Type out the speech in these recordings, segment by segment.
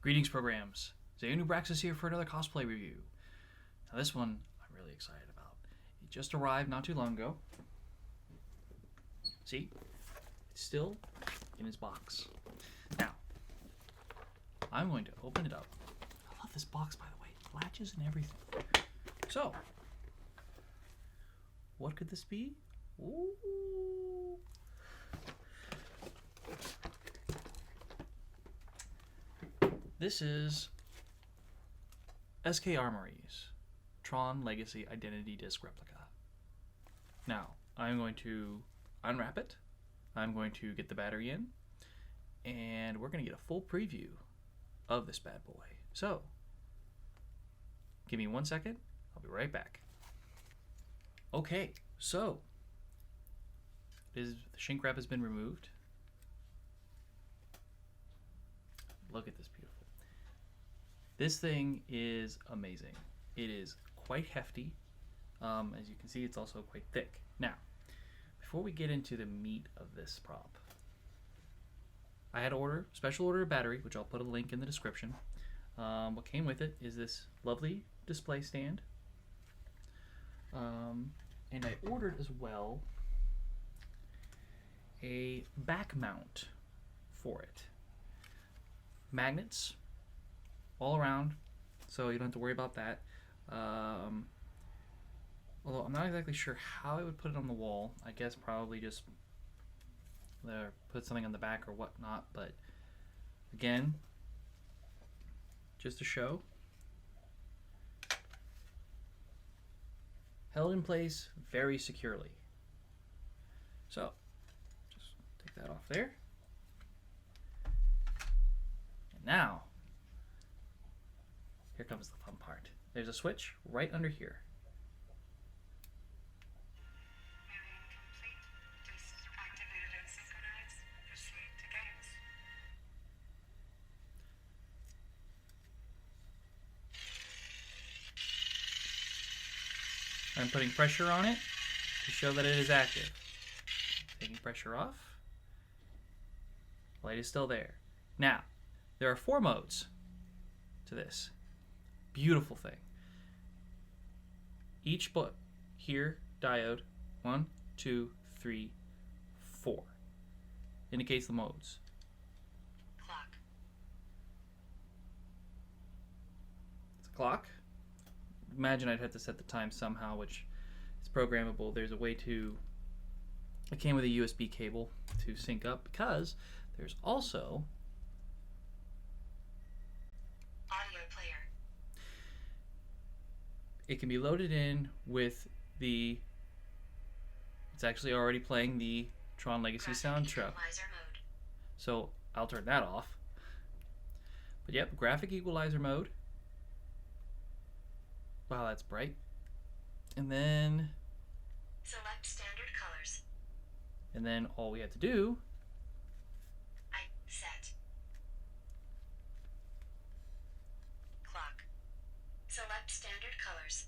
Greetings, programs. Xanubraxis here for another cosplay review. Now this one I'm really excited about. It just arrived not too long ago. See? It's still in its box. Now, I'm going to open it up. I love this box, by the way. Latches and everything. So, what could this be? Ooh. This is SK Armoury's Tron Legacy Identity Disc Replica. Now, I'm going to unwrap it. I'm going to get the battery in. And we're going to get a full preview of this bad boy. So, give me 1 second. I'll be right back. Okay, so the shrink wrap has been removed. Look at this beautiful. This thing is amazing. It is quite hefty. As you can see, it's also quite thick. Now, before we get into the meat of this prop, I had to special order a battery, which I'll put a link in the description. What came with it is this lovely display stand. And I ordered as well a back mount for it. Magnets all around, so you don't have to worry about that. Although I'm not exactly sure how I would put it on the wall. I guess probably just put something on the back or whatnot, but again, just to show. Held in place very securely. So, just take that off there. And now, here comes the fun part. There's a switch right under here. I'm putting pressure on it to show that it is active. Taking pressure off. Light is still there. Now, there are 4 modes to this. Beautiful thing. Each here, diode, 1, 2, 3, 4. Indicates the modes. Clock. It's a clock. Imagine I'd have to set the time somehow, which is programmable. There's a way to... It came with a USB cable to sync up, because there's also Audio player. it can be loaded in with the... It's actually already playing the Tron Legacy soundtrack. Equalizer mode. So I'll turn that off. But yep, graphic equalizer mode. Wow, that's bright. And then Select standard colors. And then all we have to do Set. Clock. Select standard colors.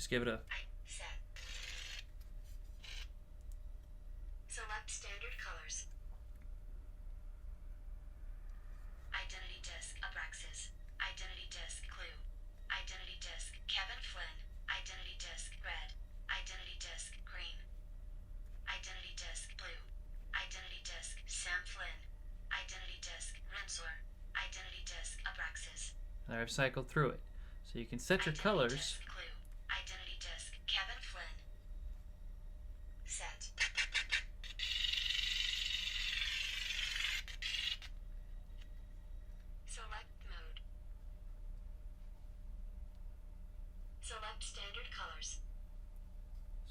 just give it a... Set. Select standard colors. Identity disc Abraxas. Identity disc Clue. Identity disc Kevin Flynn. Identity disc Red. Identity disc Green. Identity disc Blue. Identity disc Sam Flynn. Identity disc Rensor. Identity disc Abraxas. And I've cycled through it. So you can set your Identity colors. disc Clue. Identity disc Kevin Flynn. Set. Select mode. Select standard colors.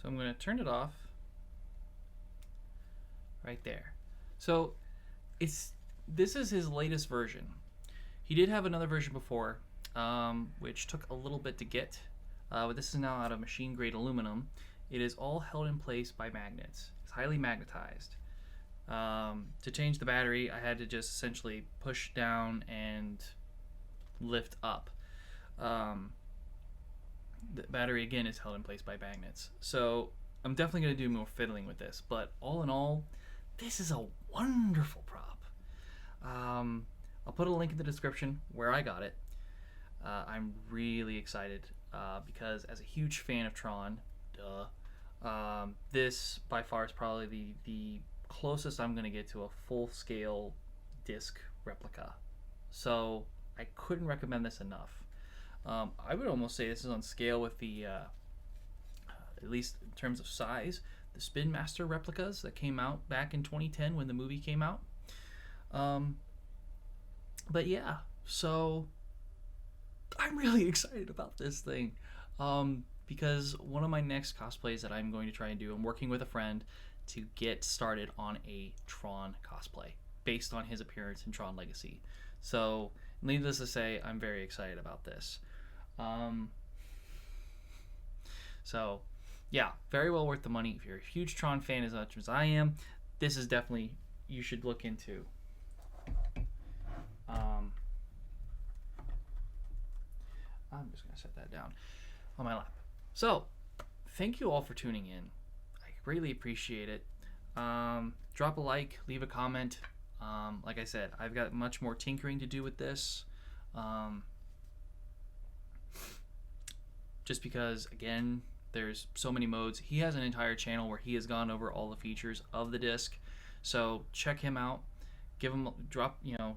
So I'm going to turn it off right there. So this is his latest version. He did have another version before, which took a little bit to get, but this is now out of machine grade aluminum. It is all held in place by magnets. It's highly magnetized. To change the battery, I had to just essentially push down and lift up. The battery again is held in place by magnets. So I'm definitely going to do more fiddling with this, but all in all, this is a wonderful prop. I'll put a link in the description where I got it. I'm really excited because as a huge fan of Tron, this by far is probably the closest I'm going to get to a full-scale disc replica. So I couldn't recommend this enough. I would almost say this is on scale with the, at least in terms of size, the Spin Master replicas that came out back in 2010 when the movie came out. But yeah, so I'm really excited about this thing. Because one of my next cosplays that I'm going to try and do, I'm working with a friend to get started on a Tron cosplay based on his appearance in Tron Legacy. So, needless to say, I'm very excited about this. So, yeah, very well worth the money. If you're a huge Tron fan as much as I am, this is definitely, you should look into. I'm just going to set that down on my lap. So, thank you all for tuning in. I greatly appreciate it. Drop a like, leave a comment. Like I said, I've got much more tinkering to do with this. Just because, again, there's so many modes. He has an entire channel where he has gone over all the features of the disc. So check him out. Give him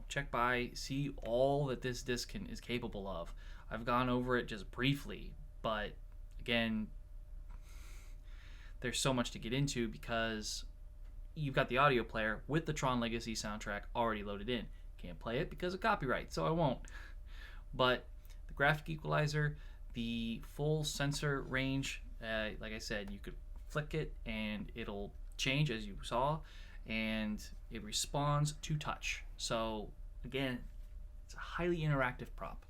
check by, see all that this disc is capable of. I've gone over it just briefly, but again, there's so much to get into because you've got the audio player with the Tron Legacy soundtrack already loaded in. Can't play it because of copyright, so I won't. But the graphic equalizer, the full sensor range, like I said, you could flick it and it'll change as you saw, and it responds to touch. So again, it's a highly interactive prop.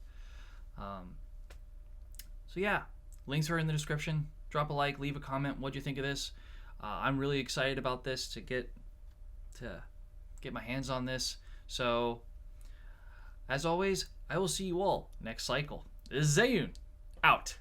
So yeah, links are in the description. Drop a like, leave a comment. What'd you think of this? I'm really excited about this to get my hands on this. So as always, I will see you all next cycle. This is Zayun, out.